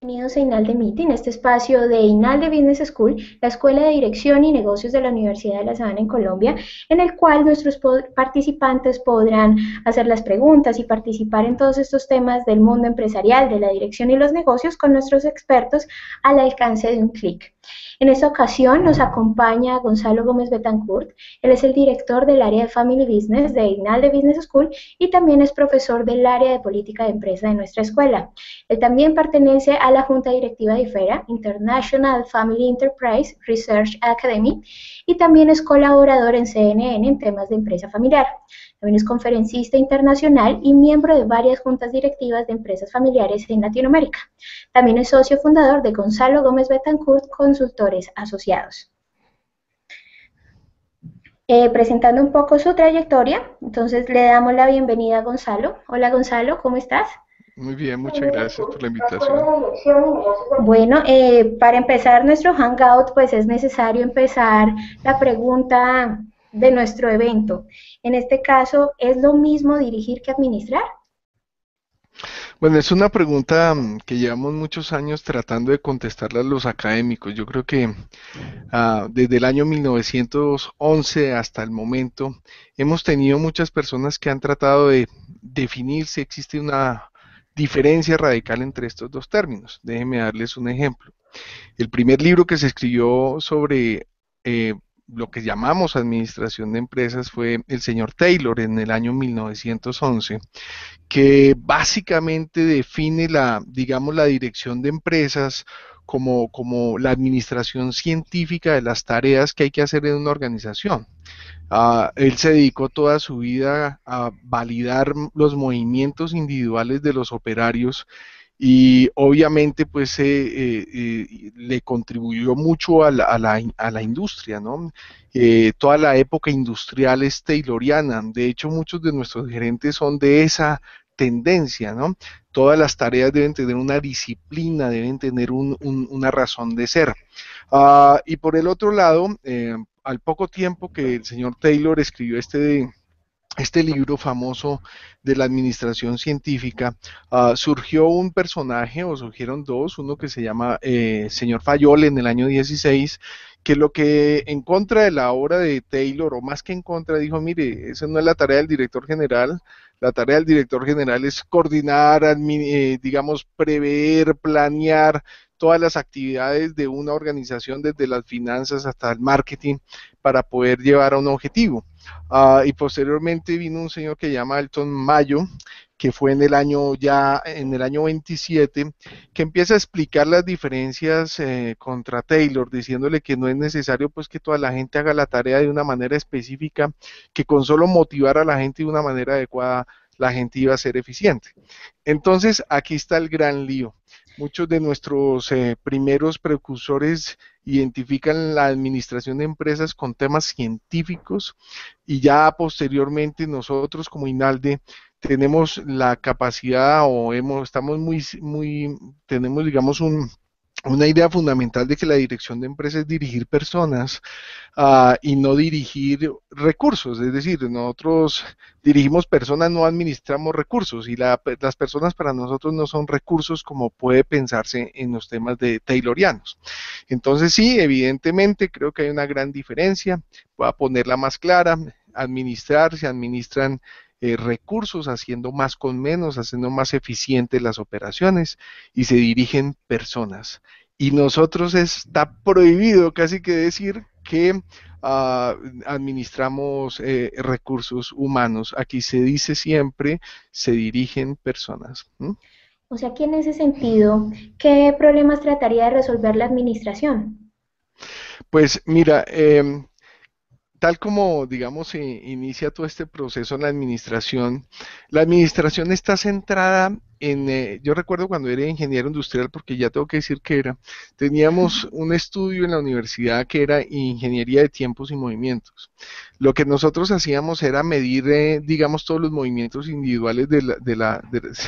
Bienvenidos a INALDE Meeting, este espacio de INALDE Business School, la Escuela de Dirección y Negocios de la Universidad de La Sabana en Colombia, en el cual nuestros participantes podrán hacer las preguntas y participar en todos estos temas del mundo empresarial, de la dirección y los negocios con nuestros expertos al alcance de un clic. En esta ocasión nos acompaña Gonzalo Gómez Betancourt. Él es el director del área de Family Business de INALDE Business School y también es profesor del área de política de empresa de nuestra escuela. Él también pertenece a la Junta Directiva de IFERA, International Family Enterprise Research Academy, y también es colaborador en CNN en temas de empresa familiar. También es conferencista internacional y miembro de varias juntas directivas de empresas familiares en Latinoamérica. También es socio fundador de Gonzalo Gómez Betancourt Consultores Asociados. Presentando un poco su trayectoria, entonces le damos la bienvenida a Gonzalo. Hola Gonzalo, ¿cómo estás? Muy bien, muchas gracias por la invitación. Bueno, para empezar nuestro hangout, pues es necesario empezar la pregunta de nuestro evento. En este caso, ¿es lo mismo dirigir que administrar? Bueno, es una pregunta que llevamos muchos años tratando de contestarla a los académicos. Yo creo que desde el año 1911 hasta el momento hemos tenido muchas personas que han tratado de definir si existe una diferencia radical entre estos dos términos. Déjenme darles un ejemplo. El primer libro que se escribió sobre lo que llamamos administración de empresas fue el señor Taylor en el año 1911, que básicamente define digamos, la dirección de empresas como la administración científica de las tareas que hay que hacer en una organización. Él se dedicó toda su vida a validar los movimientos individuales de los operarios y obviamente pues le contribuyó mucho a la industria, ¿no? Toda la época industrial es tayloriana, de hecho muchos de nuestros gerentes son de esa tendencia, ¿no? Todas las tareas deben tener una disciplina, deben tener una razón de ser. Y por el otro lado, al poco tiempo que el señor Taylor escribió este libro famoso de la administración científica, surgió un personaje, o surgieron dos, uno que se llama señor Fayol en el año 16, que lo que en contra de la obra de Taylor, o más que en contra, dijo, mire, esa no es la tarea del director general, la tarea del director general es coordinar, digamos, prever, planear todas las actividades de una organización, desde las finanzas hasta el marketing, para poder llevar a un objetivo. Y posteriormente vino un señor que se llama Alton Mayo, que fue en el año 27, que empieza a explicar las diferencias contra Taylor, diciéndole que no es necesario pues que toda la gente haga la tarea de una manera específica, que con solo motivar a la gente de una manera adecuada, la gente iba a ser eficiente. Entonces, aquí está el gran lío. Muchos de nuestros primeros precursores identifican la administración de empresas con temas científicos y ya posteriormente nosotros como INALDE tenemos la capacidad estamos tenemos digamos una idea fundamental de que la dirección de empresas es dirigir personas y no dirigir recursos, es decir, nosotros dirigimos personas, no administramos recursos y las personas para nosotros no son recursos como puede pensarse en los temas de taylorianos. Entonces sí, evidentemente creo que hay una gran diferencia, voy a ponerla más clara, se administran recursos, haciendo más con menos, haciendo más eficientes las operaciones y se dirigen personas. Y nosotros está prohibido casi que decir que administramos recursos humanos. Aquí se dice siempre, se dirigen personas. ¿Mm? O sea que en ese sentido, ¿qué problemas trataría de resolver la administración? Pues mira, tal como, digamos, se inicia todo este proceso en la administración está centrada yo recuerdo cuando era ingeniero industrial, porque ya tengo que decir que teníamos un estudio en la universidad que era ingeniería de tiempos y movimientos. Lo que nosotros hacíamos era medir, digamos, todos los movimientos individuales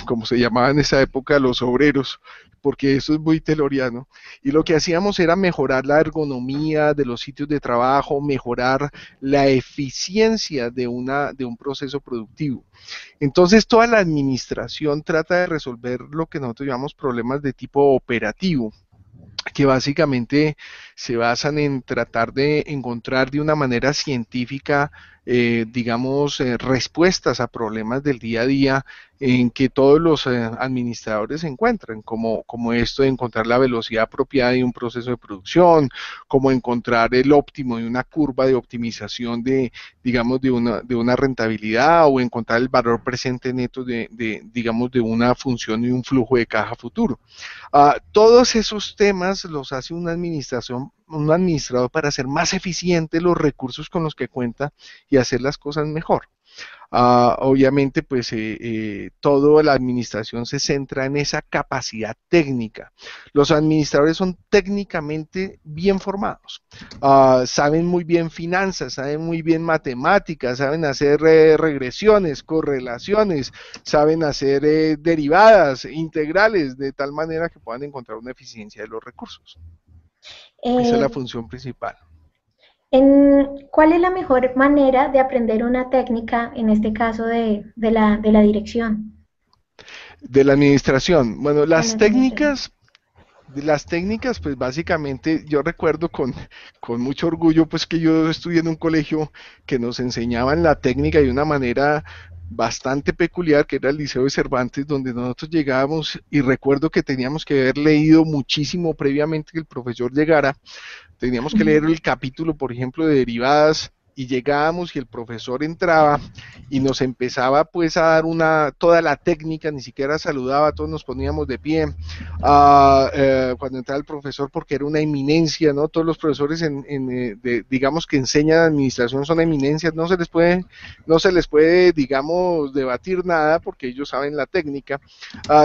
como se llamaba en esa época, los obreros, porque eso es muy teloriano. Y lo que hacíamos era mejorar la ergonomía de los sitios de trabajo, mejorar la eficiencia de un proceso productivo. Entonces, toda la administración trata de resolver lo que nosotros llamamos problemas de tipo operativo, que básicamente se basan en tratar de encontrar de una manera científica, digamos, respuestas a problemas del día a día en que todos los administradores se encuentran, como esto de encontrar la velocidad apropiada de un proceso de producción, como encontrar el óptimo de una curva de optimización de, digamos, de una rentabilidad, o encontrar el valor presente neto digamos, de una función y un flujo de caja futuro. Todos esos temas los hace una administración, un administrador, para hacer más eficiente los recursos con los que cuenta y hacer las cosas mejor. Obviamente, pues toda la administración se centra en esa capacidad técnica. Los administradores son técnicamente bien formados, saben muy bien finanzas, saben muy bien matemáticas, saben hacer regresiones, correlaciones, saben hacer derivadas, integrales, de tal manera que puedan encontrar una eficiencia de los recursos. Esa es Eh, la función principal. ¿Cuál es la mejor manera de aprender una técnica, en este caso de la dirección De la administración, bueno, de la administración? las técnicas, pues básicamente yo recuerdo con mucho orgullo, pues que yo estudié en un colegio que nos enseñaban la técnica de una manera bastante peculiar, que era el Liceo de Cervantes, donde nosotros llegábamos, y recuerdo que teníamos que haber leído muchísimo previamente que el profesor llegara. Teníamos que leer el capítulo, por ejemplo, de derivadas, y llegábamos y el profesor entraba y nos empezaba pues a dar toda la técnica, ni siquiera saludaba, todos nos poníamos de pie cuando entraba el profesor, porque era una eminencia, ¿no? Todos los profesores digamos que enseñan administración son eminencias, no se les puede, digamos, debatir nada porque ellos saben la técnica.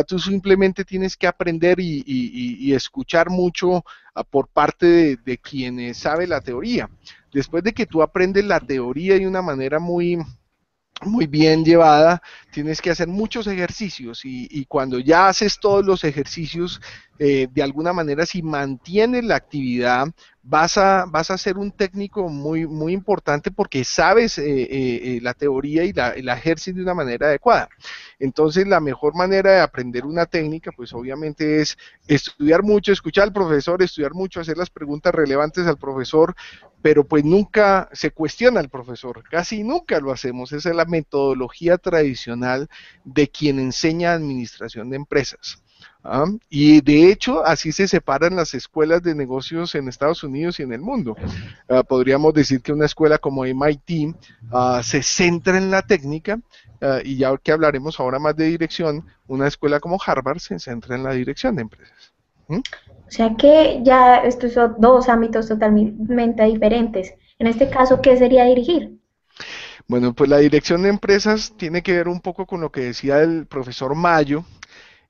Tú simplemente tienes que aprender y escuchar mucho por parte de quienes sabe la teoría. Después de que tú aprendes la teoría de una manera muy bien llevada, tienes que hacer muchos ejercicios, y cuando ya haces todos los ejercicios, de alguna manera, si mantienes la actividad, vas a ser un técnico muy, muy importante, porque sabes la teoría y la ejerces de una manera adecuada. Entonces, la mejor manera de aprender una técnica, pues obviamente es estudiar mucho, escuchar al profesor, estudiar mucho, hacer las preguntas relevantes al profesor, pero pues nunca se cuestiona al profesor, casi nunca lo hacemos. Esa es la metodología tradicional de quien enseña administración de empresas. Y de hecho, así se separan las escuelas de negocios en Estados Unidos y en el mundo. Podríamos decir que una escuela como MIT se centra en la técnica, y ya que hablaremos ahora más de dirección, una escuela como Harvard se centra en la dirección de empresas. ¿Mm? O sea que ya estos son dos ámbitos totalmente diferentes. En este caso, ¿qué sería dirigir? Bueno, pues la dirección de empresas tiene que ver un poco con lo que decía el profesor Mayo,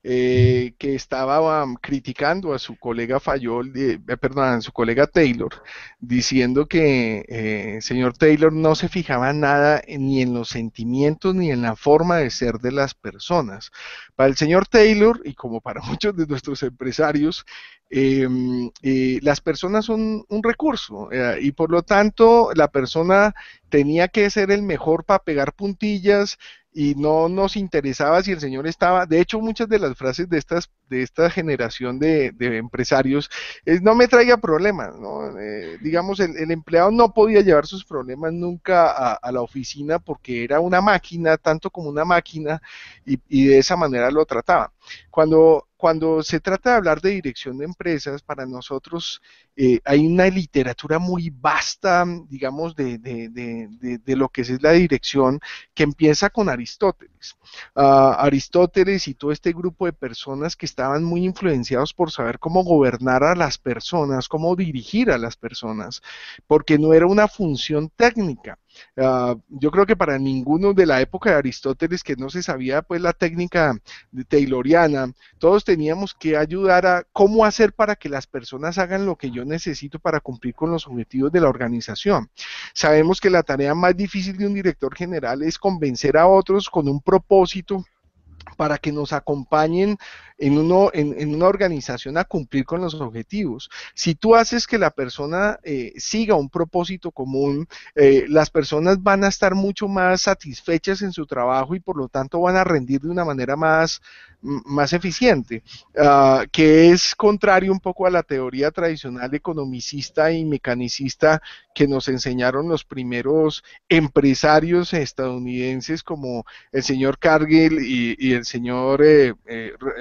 que estaba criticando a su colega Fayol, perdón, a su colega Taylor, diciendo que señor Taylor no se fijaba nada ni en los sentimientos ni en la forma de ser de las personas. Para el señor Taylor, y como para muchos de nuestros empresarios, las personas son un recurso, y por lo tanto la persona tenía que ser el mejor para pegar puntillas, y no nos interesaba si el señor estaba. De hecho, muchas de las frases de esta generación de empresarios es: no me traiga problemas, ¿no? Digamos, el empleado no podía llevar sus problemas nunca a la oficina, porque era una máquina, tanto como una máquina, y de esa manera lo trataba. Cuando se trata de hablar de dirección de empresas, para nosotros hay una literatura muy vasta, digamos, de lo que es la dirección, que empieza con Aristóteles. Aristóteles y todo este grupo de personas que estaban muy influenciados por saber cómo gobernar a las personas, cómo dirigir a las personas, porque no era una función técnica. Yo creo que para ninguno de la época de Aristóteles, que no se sabía pues la técnica de tayloriana, todos teníamos que ayudar a cómo hacer para que las personas hagan lo que yo necesito para cumplir con los objetivos de la organización. Sabemos que la tarea más difícil de un director general es convencer a otros con un propósito, para que nos acompañen en una organización a cumplir con los objetivos. Si tú haces que la persona siga un propósito común, las personas van a estar mucho más satisfechas en su trabajo, y por lo tanto van a rendir de una manera más eficiente, que es contrario un poco a la teoría tradicional economicista y mecanicista que nos enseñaron los primeros empresarios estadounidenses como el señor Cargill y el señor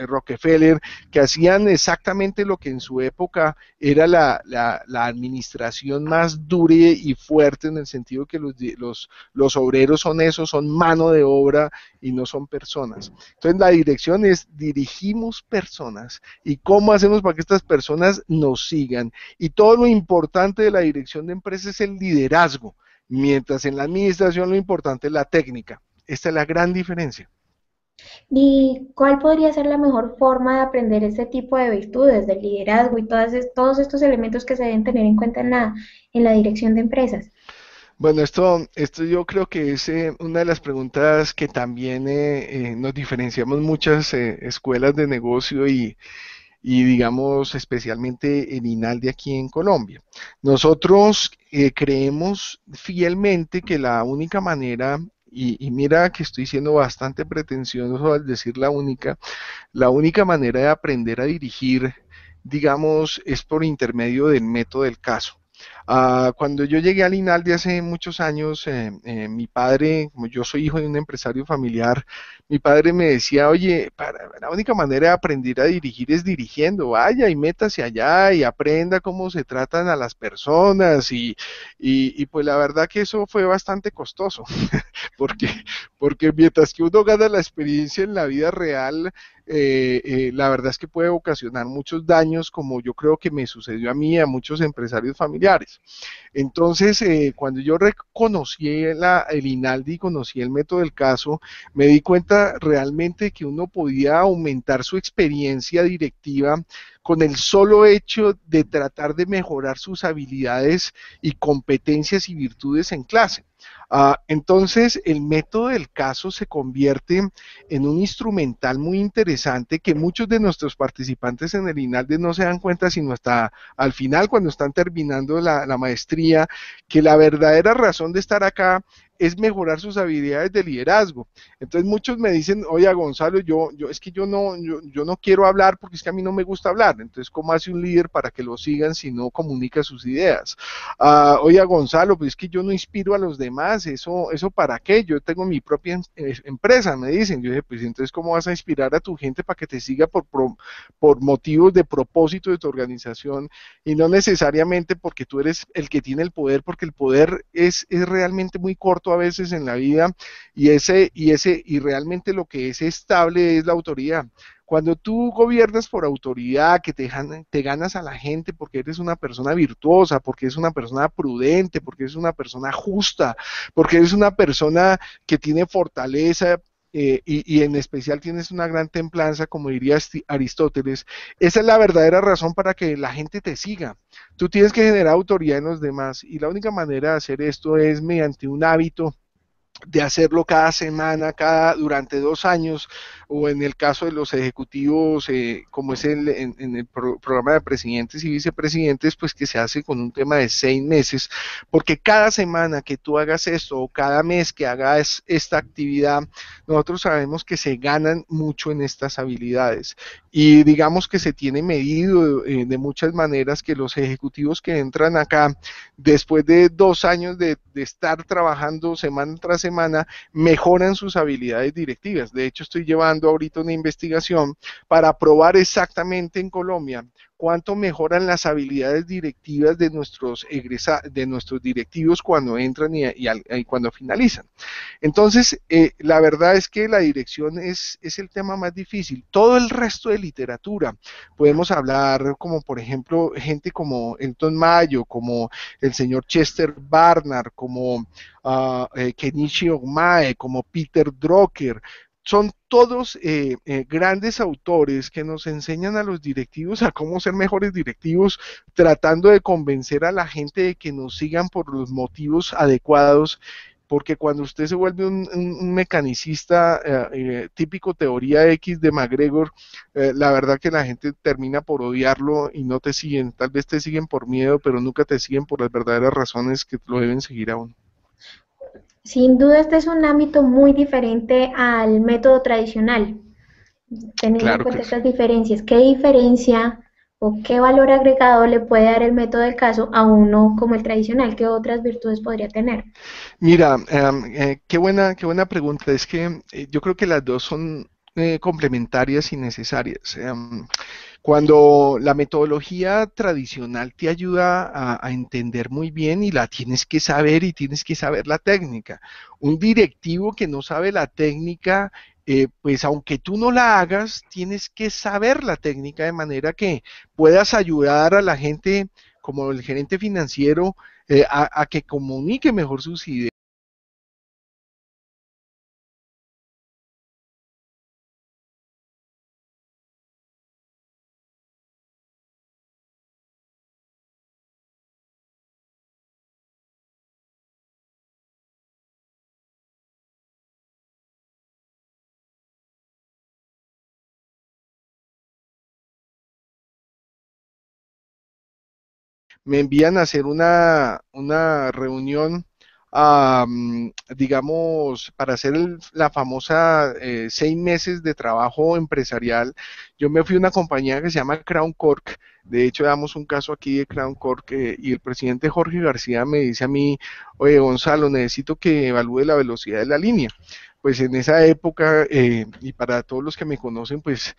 Rockefeller, que hacían exactamente lo que en su época era la administración más dura y fuerte, en el sentido que los obreros son eso, son mano de obra y no son personas. Entonces la dirección es dirigimos personas y cómo hacemos para que estas personas nos sigan. Y todo lo importante de la dirección de empresas es el liderazgo, mientras en la administración lo importante es la técnica. Esta es la gran diferencia. ¿Y cuál podría ser la mejor forma de aprender este tipo de virtudes, del liderazgo y todos estos elementos que se deben tener en cuenta en la dirección de empresas? Bueno, esto yo creo que es una de las preguntas que también nos diferenciamos muchas escuelas de negocio y digamos especialmente en INALDE aquí en Colombia. Nosotros creemos fielmente que la única manera, y mira que estoy siendo bastante pretencioso al decir la única manera de aprender a dirigir, digamos, es por intermedio del método del caso. Cuando yo llegué al INALDE hace muchos años, mi padre, como yo soy hijo de un empresario familiar, mi padre me decía, oye, la única manera de aprender a dirigir es dirigiendo, vaya y métase allá y aprenda cómo se tratan a las personas y pues la verdad que eso fue bastante costoso, porque, porque mientras que uno gana la experiencia en la vida real, la verdad es que puede ocasionar muchos daños, como yo creo que me sucedió a mí y a muchos empresarios familiares. Entonces, cuando yo reconocí el INALDI y conocí el método del caso, me di cuenta realmente que uno podía aumentar su experiencia directiva con el solo hecho de tratar de mejorar sus habilidades y competencias y virtudes en clase. Entonces, el método del caso se convierte en un instrumental muy interesante que muchos de nuestros participantes en el INALDE no se dan cuenta sino hasta al final, cuando están terminando la maestría, que la verdadera razón de estar acá es mejorar sus habilidades de liderazgo. Entonces muchos me dicen, oye Gonzalo, es que yo no quiero hablar porque es que a mí no me gusta hablar. Entonces, ¿cómo hace un líder para que lo sigan si no comunica sus ideas? Oye Gonzalo, pues es que yo no inspiro a los demás, eso para qué, yo tengo mi propia empresa, me dicen. Yo dije, pues entonces, ¿cómo vas a inspirar a tu gente para que te siga por motivos de propósito de tu organización y no necesariamente porque tú eres el que tiene el poder, porque el poder es realmente muy corto a veces en la vida y realmente lo que es estable es la autoridad. Cuando tú gobiernas por autoridad, que te ganas a la gente porque eres una persona virtuosa, porque eres una persona prudente, porque eres una persona justa, porque eres una persona que tiene fortaleza, y en especial tienes una gran templanza, como diría Aristóteles, esa es la verdadera razón para que la gente te siga. Tú tienes que generar autoridad en los demás y la única manera de hacer esto es mediante un hábito de hacerlo cada semana, durante 2 años, o en el caso de los ejecutivos, como es en el programa de presidentes y vicepresidentes, pues que se hace con un tema de 6 meses, porque cada semana que tú hagas esto, o cada mes que hagas esta actividad, nosotros sabemos que se ganan mucho en estas habilidades. Y digamos que se tiene medido de muchas maneras que los ejecutivos que entran acá, después de 2 años de estar trabajando semana tras semana, mejoran sus habilidades directivas. De hecho, estoy llevando ahorita una investigación para probar exactamente en Colombia cuánto mejoran las habilidades directivas de nuestros directivos cuando entran y cuando finalizan. Entonces, la verdad es que la dirección es el tema más difícil. Todo el resto de literatura, podemos hablar como por ejemplo gente como Elton Mayo, como el señor Chester Barnard, como Kenichi Ogmae, como Peter Drucker. Son todos grandes autores que nos enseñan a los directivos a cómo ser mejores directivos, tratando de convencer a la gente de que nos sigan por los motivos adecuados, porque cuando usted se vuelve un mecanicista, típico teoría X de McGregor, la verdad que la gente termina por odiarlo y no te siguen. Tal vez te siguen por miedo, pero nunca te siguen por las verdaderas razones que lo deben seguir a uno. Sin duda este es un ámbito muy diferente al método tradicional. teniendo en Claro que cuenta sí. estas diferencias, ¿qué diferencia o qué valor agregado le puede dar el método del caso a uno como el tradicional? ¿Qué otras virtudes podría tener? Mira, qué buena pregunta. Es que yo creo que las dos son complementarias y necesarias. Cuando la metodología tradicional te ayuda a entender muy bien y la tienes que saber y tienes que saber la técnica. Un directivo que no sabe la técnica, pues aunque tú no la hagas, tienes que saber la técnica de manera que puedas ayudar a la gente como el gerente financiero a que comunique mejor sus ideas. Me envían a hacer una reunión, digamos, para hacer la famosa 6 meses de trabajo empresarial. Yo me fui a una compañía que se llama Crown Cork. De hecho, damos un caso aquí de Crown Cork y el presidente Jorge García me dice a mí, oye, Gonzalo, necesito que evalúe la velocidad de la línea. Pues en esa época, y para todos los que me conocen, pues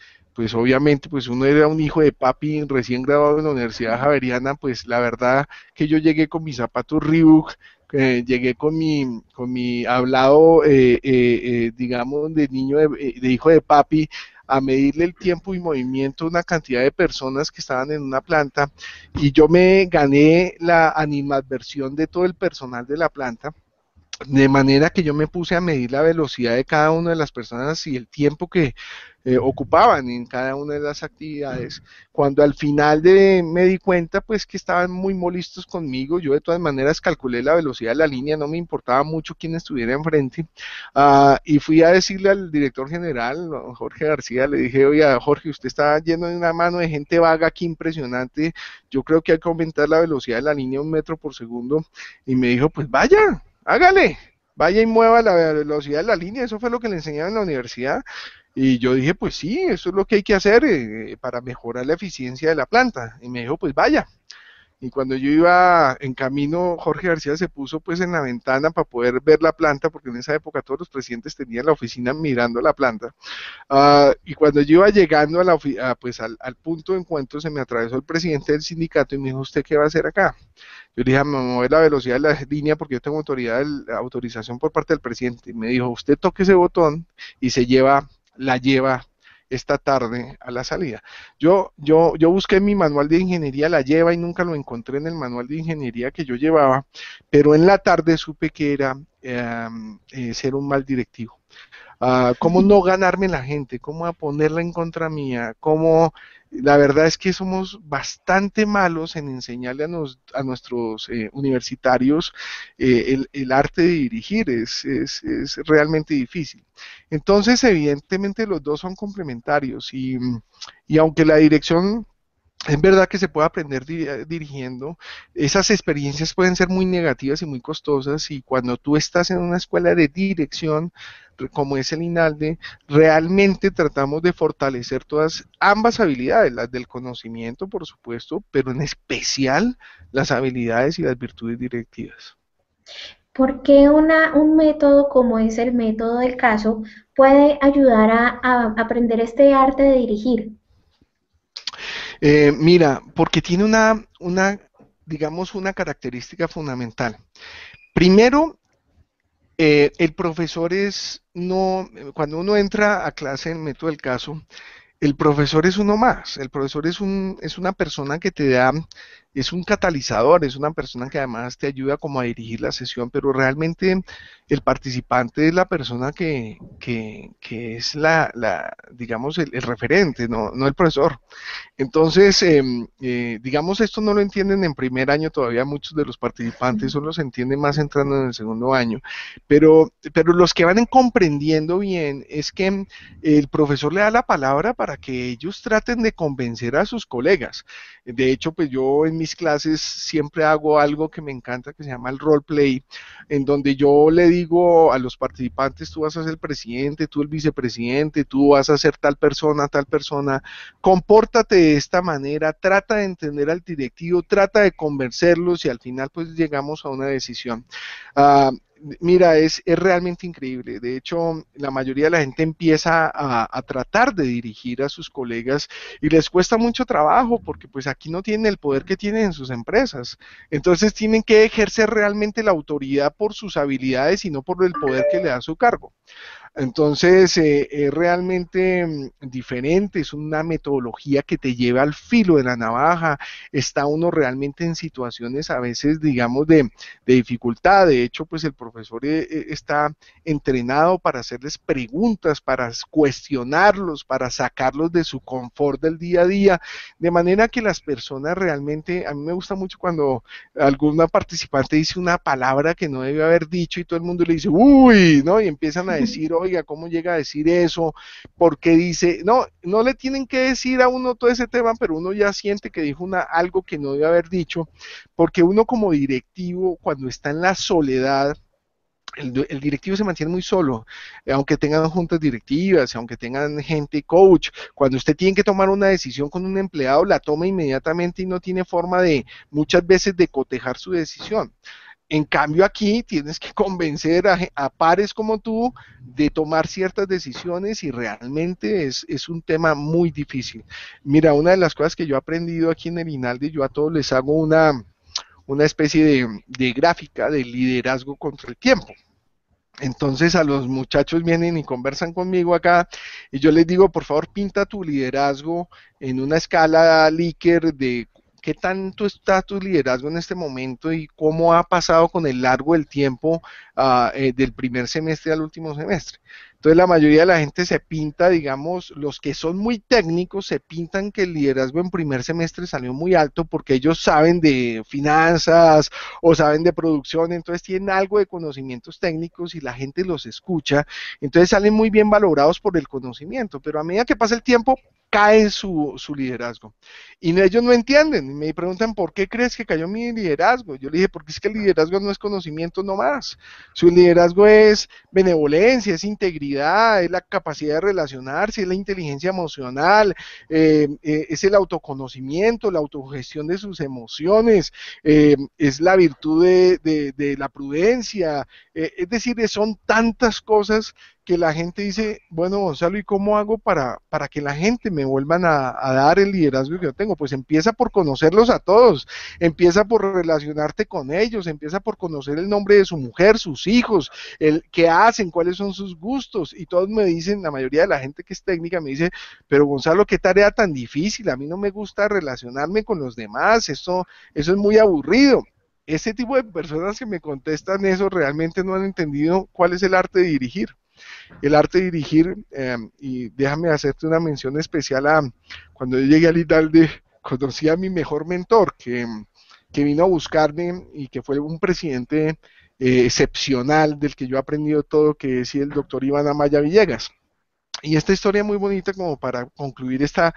obviamente, pues uno era un hijo de papi recién graduado en la Universidad Javeriana, pues la verdad que yo llegué con mis zapatos Reebok, llegué con mi hablado, digamos, de niño, de hijo de papi, a medirle el tiempo y movimiento a una cantidad de personas que estaban en una planta y yo me gané la animadversión de todo el personal de la planta de manera que yo me puse a medir la velocidad de cada una de las personas y el tiempo que ocupaban en cada una de las actividades. Cuando al final me di cuenta, pues que estaban muy molestos conmigo, yo de todas maneras calculé la velocidad de la línea, no me importaba mucho quién estuviera enfrente, y fui a decirle al director general, Jorge García, le dije, oye, Jorge, usted está lleno de una mano de gente vaga aquí impresionante, yo creo que hay que aumentar la velocidad de la línea 1 metro por segundo, y me dijo, pues vaya, hágale, vaya y mueva la velocidad de la línea, eso fue lo que le enseñaron en la universidad. Y yo dije, pues sí, eso es lo que hay que hacer para mejorar la eficiencia de la planta. Y me dijo, pues vaya. Y cuando yo iba en camino, Jorge García se puso pues en la ventana para poder ver la planta, porque en esa época todos los presidentes tenían la oficina mirando la planta. Y cuando yo iba llegando pues al punto de encuentro, se me atravesó el presidente del sindicato y me dijo, ¿usted qué va a hacer acá? Yo le dije, me mover la velocidad de la línea porque yo tengo autorización por parte del presidente. Y me dijo, usted toque ese botón y la lleva esta tarde a la salida. Yo busqué en mi manual de ingeniería la lleva y nunca lo encontré en el manual de ingeniería que yo llevaba, pero en la tarde supe que era ser un mal directivo. Cómo no ganarme la gente, cómo a ponerla en contra mía, cómo la verdad es que somos bastante malos en enseñarle a nuestros universitarios el arte de dirigir, es realmente difícil. Entonces, evidentemente los dos son complementarios y aunque la dirección es verdad que se puede aprender dirigiendo. Esas experiencias pueden ser muy negativas y muy costosas y cuando tú estás en una escuela de dirección, como es el INALDE, realmente tratamos de fortalecer todas ambas habilidades, las del conocimiento, por supuesto, pero en especial las habilidades y las virtudes directivas. ¿Por qué un método como es el método del caso puede ayudar a aprender este arte de dirigir? Mira, porque tiene digamos, una característica fundamental. Primero, el profesor no, cuando uno entra a clase en método del caso, el profesor es uno más, el profesor es una persona que te da, es un catalizador, es una persona que además te ayuda como a dirigir la sesión, pero realmente el participante es la persona que es digamos, el referente, no el profesor. Entonces, digamos, esto no lo entienden en primer año todavía muchos de los participantes, solo se entiende más entrando en el segundo año, pero los que van comprendiendo bien es que el profesor le da la palabra para que ellos traten de convencer a sus colegas. De hecho, pues yo en mis clases siempre hago algo que me encanta, que se llama el role play, en donde yo le digo a los participantes, tú vas a ser el presidente, tú el vicepresidente, tú vas a ser tal persona, compórtate de esta manera, trata de entender al directivo, trata de convencerlos y al final pues llegamos a una decisión. Uh, Mira, es realmente increíble. De hecho, la mayoría de la gente empieza a tratar de dirigir a sus colegas y les cuesta mucho trabajo porque pues aquí no tienen el poder que tienen en sus empresas. Entonces tienen que ejercer realmente la autoridad por sus habilidades y no por el poder que le da su cargo. Entonces, es realmente diferente, es una metodología que te lleva al filo de la navaja, está uno realmente en situaciones a veces, digamos, de dificultad. De hecho, pues el profesor está entrenado para hacerles preguntas, para cuestionarlos, para sacarlos de su confort del día a día, de manera que las personas realmente, a mí me gusta mucho cuando alguna participante dice una palabra que no debe haber dicho y todo el mundo le dice, uy, ¿no? Y empiezan a decir, oiga, ¿cómo llega a decir eso? ¿Por qué dice? No, no le tienen que decir a uno todo ese tema, pero uno ya siente que dijo algo que no debe haber dicho, porque uno como directivo, cuando está en la soledad, el directivo se mantiene muy solo, aunque tengan juntas directivas, aunque tengan gente coach, cuando usted tiene que tomar una decisión con un empleado, la toma inmediatamente y no tiene forma de, muchas veces, de cotejar su decisión. En cambio aquí tienes que convencer a pares como tú de tomar ciertas decisiones y realmente es un tema muy difícil. Mira, una de las cosas que yo he aprendido aquí en el INALDE, yo a todos les hago una especie de gráfica de liderazgo contra el tiempo. Entonces a los muchachos vienen y conversan conmigo acá y yo les digo, por favor, pinta tu liderazgo en una escala Likert de qué tanto está tu liderazgo en este momento y cómo ha pasado con el largo del tiempo del primer semestre al último semestre. Entonces la mayoría de la gente se pinta, digamos, los que son muy técnicos se pintan que el liderazgo en primer semestre salió muy alto porque ellos saben de finanzas o saben de producción, entonces tienen algo de conocimientos técnicos y la gente los escucha, entonces salen muy bien valorados por el conocimiento, pero a medida que pasa el tiempo cae su liderazgo. Y ellos no entienden, me preguntan, ¿por qué crees que cayó mi liderazgo? Yo le dije, porque es que el liderazgo no es conocimiento nomás, su liderazgo es benevolencia, es integridad, es la capacidad de relacionarse, es la inteligencia emocional, es el autoconocimiento, la autogestión de sus emociones, es la virtud de la prudencia, es decir, son tantas cosas que la gente dice, bueno, Gonzalo, ¿y cómo hago para que la gente me vuelvan a dar el liderazgo que yo tengo? Pues empieza por conocerlos a todos, empieza por relacionarte con ellos, empieza por conocer el nombre de su mujer, sus hijos, el qué hacen, cuáles son sus gustos, y todos me dicen, la mayoría de la gente que es técnica me dice, pero Gonzalo, qué tarea tan difícil, a mí no me gusta relacionarme con los demás, eso es muy aburrido. Ese tipo de personas que me contestan eso realmente no han entendido cuál es el arte de dirigir. El arte de dirigir, y déjame hacerte una mención especial a cuando yo llegué al IDALDE, conocí a mi mejor mentor que vino a buscarme y que fue un presidente excepcional del que yo he aprendido todo, que es el doctor Iván Amaya Villegas. Y esta historia es muy bonita como para concluir esta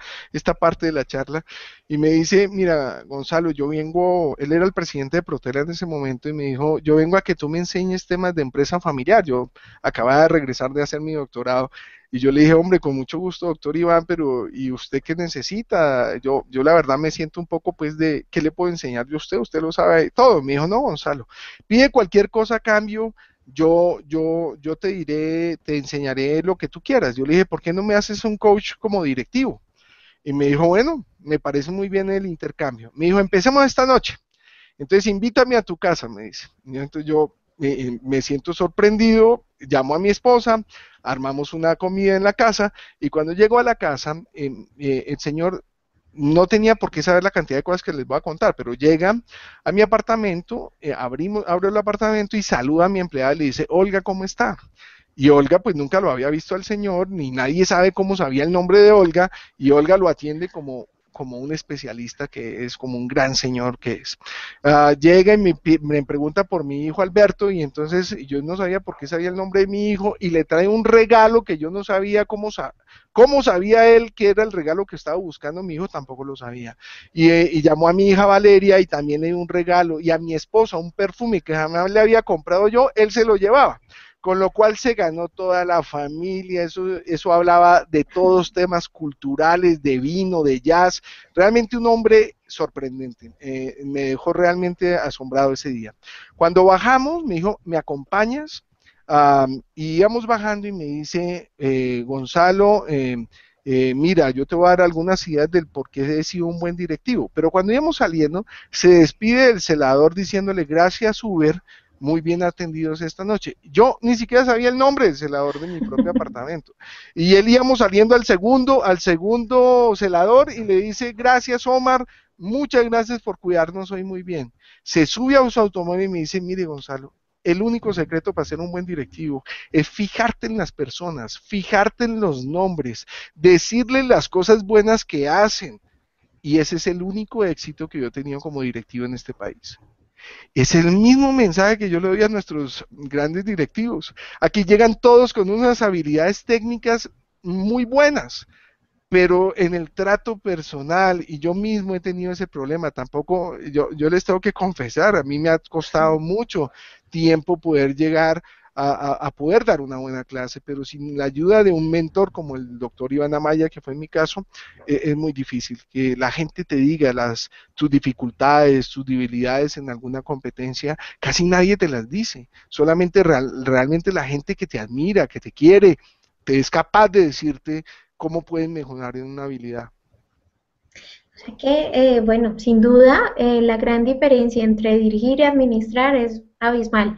parte de la charla. Y me dice, mira, Gonzalo, yo vengo, él era el presidente de Protera en ese momento, y me dijo, yo vengo a que tú me enseñes temas de empresa familiar. Yo acababa de regresar de hacer mi doctorado. Y yo le dije, hombre, con mucho gusto, doctor Iván, pero ¿y usted qué necesita? Yo la verdad me siento un poco, pues, de, ¿qué le puedo enseñar de usted lo sabe todo. Me dijo, no, Gonzalo, pide cualquier cosa a cambio, yo te diré, te enseñaré lo que tú quieras. Yo le dije, ¿por qué no me haces un coach como directivo? Y me dijo, bueno, me parece muy bien el intercambio. Me dijo, empecemos esta noche. Entonces, invítame a tu casa, me dice. Y entonces yo me siento sorprendido, llamo a mi esposa, armamos una comida en la casa, y cuando llego a la casa, el señor no tenía por qué saber la cantidad de cosas que les voy a contar, pero llega a mi apartamento, abro el apartamento y saluda a mi empleada y le dice, Olga, ¿cómo está? Y Olga pues nunca lo había visto al señor, ni nadie sabe cómo sabía el nombre de Olga, y Olga lo atiende como un especialista que es, como un gran señor que es. Llega y me pregunta por mi hijo Alberto, y entonces yo no sabía por qué sabía el nombre de mi hijo, y le trae un regalo que yo no sabía cómo sabía él que era el regalo que estaba buscando mi hijo, tampoco lo sabía. Y llamó a mi hija Valeria y también le dio un regalo, y a mi esposa un perfume que jamás le había comprado yo, él se lo llevaba. Con lo cual se ganó toda la familia, eso hablaba de todos temas culturales, de vino, de jazz, realmente un hombre sorprendente, me dejó realmente asombrado ese día. Cuando bajamos, me dijo, ¿me acompañas? Y íbamos bajando y me dice, Gonzalo, mira, yo te voy a dar algunas ideas del por qué he sido un buen directivo, pero cuando íbamos saliendo, se despide del celador diciéndole, gracias Uber, muy bien atendidos esta noche. Yo ni siquiera sabía el nombre del celador de mi propio apartamento. Y él íbamos saliendo al segundo celador y le dice, gracias Omar, muchas gracias por cuidarnos hoy muy bien. Se sube a su automóvil y me dice, mire Gonzalo, el único secreto para ser un buen directivo es fijarte en las personas, fijarte en los nombres, decirles las cosas buenas que hacen. Y ese es el único éxito que yo he tenido como directivo en este país. Es el mismo mensaje que yo le doy a nuestros grandes directivos. Aquí llegan todos con unas habilidades técnicas muy buenas, pero en el trato personal, y yo mismo he tenido ese problema, tampoco, yo les tengo que confesar, a mí me ha costado mucho tiempo poder llegar a poder dar una buena clase, pero sin la ayuda de un mentor como el doctor Iván Amaya, que fue en mi caso, es muy difícil que la gente te diga tus dificultades, tus debilidades en alguna competencia, casi nadie te las dice, solamente realmente la gente que te admira, que te quiere, te es capaz de decirte cómo pueden mejorar en una habilidad. O sea que, bueno, sin duda, la gran diferencia entre dirigir y administrar es abismal.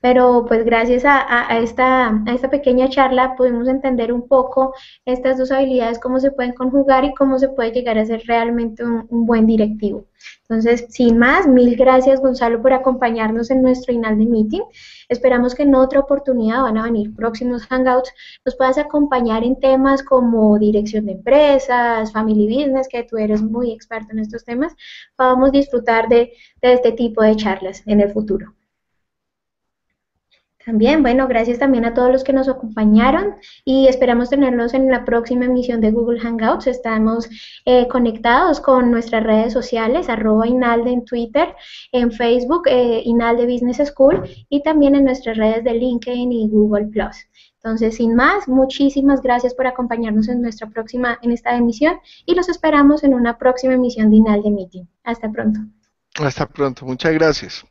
Pero pues gracias a esta pequeña charla pudimos entender un poco estas dos habilidades, cómo se pueden conjugar y cómo se puede llegar a ser realmente un buen directivo. Entonces, sin más, mil gracias Gonzalo por acompañarnos en nuestro INALDE Meeting. Esperamos que en otra oportunidad, van a venir próximos Hangouts, nos puedas acompañar en temas como dirección de empresas, family business, que tú eres muy experto en estos temas, podamos disfrutar de este tipo de charlas en el futuro. También, bueno, gracias también a todos los que nos acompañaron y esperamos tenerlos en la próxima emisión de Google Hangouts. Estamos conectados con nuestras redes sociales, @Inalde en Twitter, en Facebook, Inalde Business School, y también en nuestras redes de LinkedIn y Google+. Entonces, sin más, muchísimas gracias por acompañarnos en esta emisión, y los esperamos en una próxima emisión de Inalde Meeting. Hasta pronto. Hasta pronto, muchas gracias.